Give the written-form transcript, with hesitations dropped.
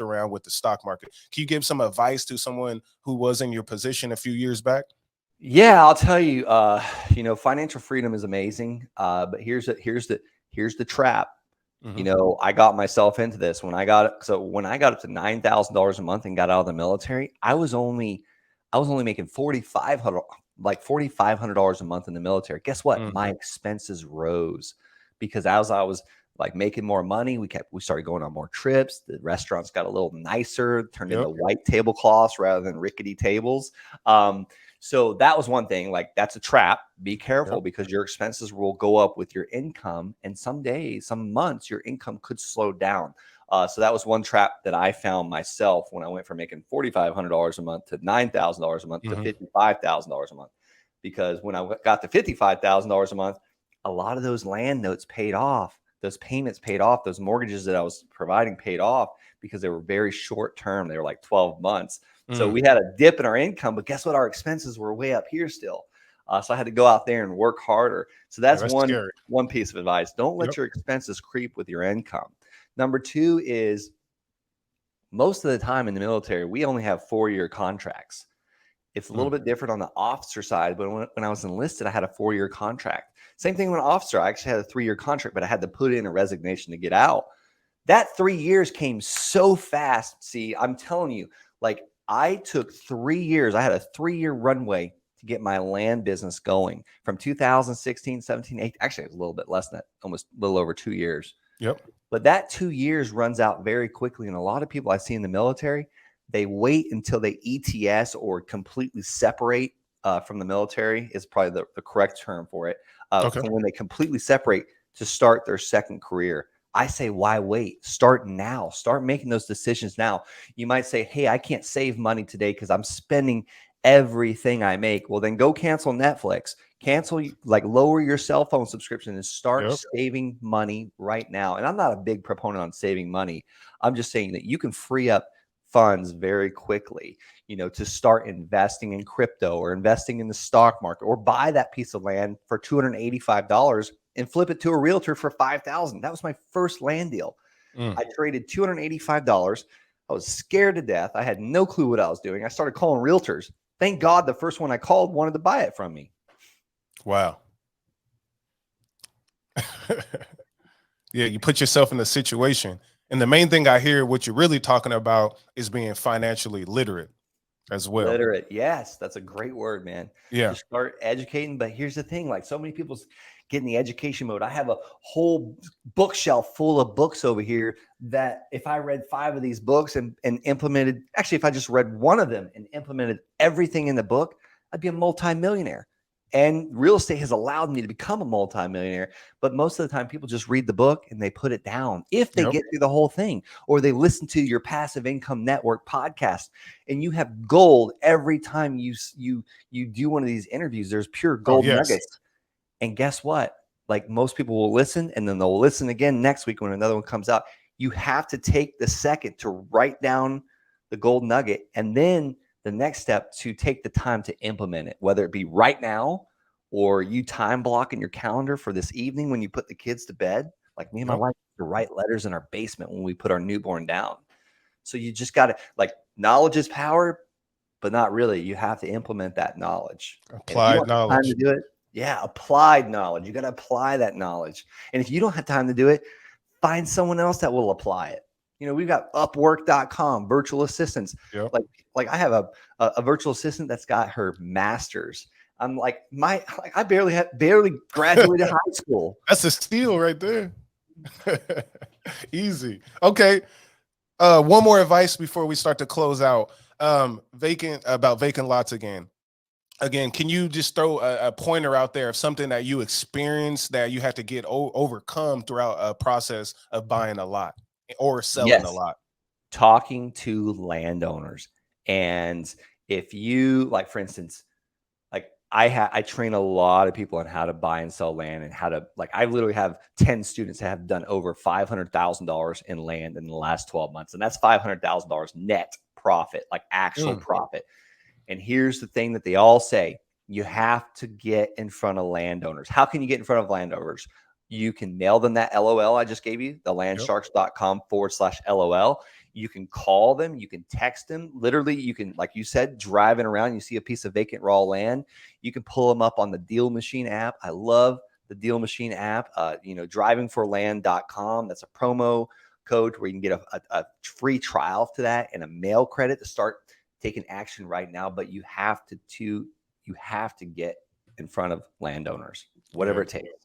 around with the stock market. Can you give some advice to someone who was in your position a few years back? Yeah, I'll tell you, financial freedom is amazing. But here's the trap. I got myself into this when I got up to $9,000 a month and got out of the military. I was only making $4,500 a month in the military. Guess what? My expenses rose because as I was like making more money, we started going on more trips. The restaurants got a little nicer, turned into white tablecloths rather than rickety tables. So that was one thing. Like, that's a trap. Be careful because your expenses will go up with your income, and some days, some months, your income could slow down. So that was one trap that I found myself when I went from making $4,500 a month to $9,000 a month to $55,000 a month. Because when I got to $55,000 a month, a lot of those land notes paid off. Those payments paid off. Those mortgages that I was providing paid off because they were very short term. They were like 12 months. So we had a dip in our income, but guess what? Our expenses were way up here still. So I had to go out there and work harder. So that's one piece of advice. Don't let your expenses creep with your income. Number two is, most of the time in the military, we only have 4-year contracts. It's a little bit different on the officer side, but when I was enlisted, I had a 4-year contract. Same thing when an officer, I actually had a 3-year contract, but I had to put in a resignation to get out. That 3 years came so fast. See, I'm telling you, like, I took 3 years. I had a 3-year runway to get my land business going from 2016, 17, 18. Actually, it was a little bit less than that, almost a little over 2 years. But that 2 years runs out very quickly. And a lot of people I see in the military, they wait until they ETS or completely separate from the military is probably the correct term for it. When they completely separate to start their second career. I say, why wait? Start now. Start making those decisions now. You might say, hey, I can't save money today because I'm spending everything I make. Well, then go cancel Netflix. Lower your cell phone subscription and start saving money right now. And I'm not a big proponent on saving money. I'm just saying that you can free up funds very quickly, to start investing in crypto or investing in the stock market, or buy that piece of land for $285 and flip it to a realtor for $5,000. That was my first land deal. I traded $285. I was scared to death. I had no clue what I was doing. I started calling realtors. Thank God the first one I called wanted to buy it from me. Wow. Yeah, you put yourself in a situation. And the main thing I hear what you're really talking about is being financially literate as well. Literate. Yes. That's a great word, man. Yeah. Just start educating. But here's the thing, like, so many people get in the education mode. I have a whole bookshelf full of books over here that if I read 5 of these books and implemented, actually, if I just read one of them and implemented everything in the book, I'd be a multimillionaire. And real estate has allowed me to become a multimillionaire. But most of the time, people just read the book and they put it down if they get through the whole thing, or they listen to your Passive Income Network podcast. And you have gold every time you do one of these interviews. There's pure gold nuggets. And guess what? Like, most people will listen and then they'll listen again next week when another one comes out. You have to take the second to write down the gold nugget, and then the next step to take the time to implement it, whether it be right now or you time block in your calendar for this evening when you put the kids to bed. Like, me and my wife to write letters in our basement when we put our newborn down. So you just got to, like, knowledge is power, but not really. You have to implement that knowledge. Applied knowledge. Time to do it. Yeah, applied knowledge. You got to apply that knowledge. And if you don't have time to do it, find someone else that will apply it. We've got Upwork.com, virtual assistants. Like I have a virtual assistant that's got her master's. I'm like, I barely graduated high school. That's a steal right there. Easy. Okay. One more advice before we start to close out. Vacant lots again. Can you just throw a pointer out there of something that you experienced that you had to get overcome throughout a process of buying a lot or selling a lot? Talking to landowners. And if you, like, for instance, like, I train a lot of people on how to buy and sell land, and how to, like, I literally have 10 students that have done over $500,000 in land in the last 12 months. And that's $500,000 net profit, like actual profit. And here's the thing that they all say: you have to get in front of landowners. How can you get in front of landowners? You can mail them that LOL I just gave you, the landsharks.com/LOL. You can call them, you can text them. Literally, you can, like you said, driving around, you see a piece of vacant raw land, you can pull them up on the Deal Machine app. I love the Deal Machine app. Drivingforland.com. That's a promo code where you can get a free trial to that and a mail credit to start taking action right now. But you have to get in front of landowners, whatever it takes.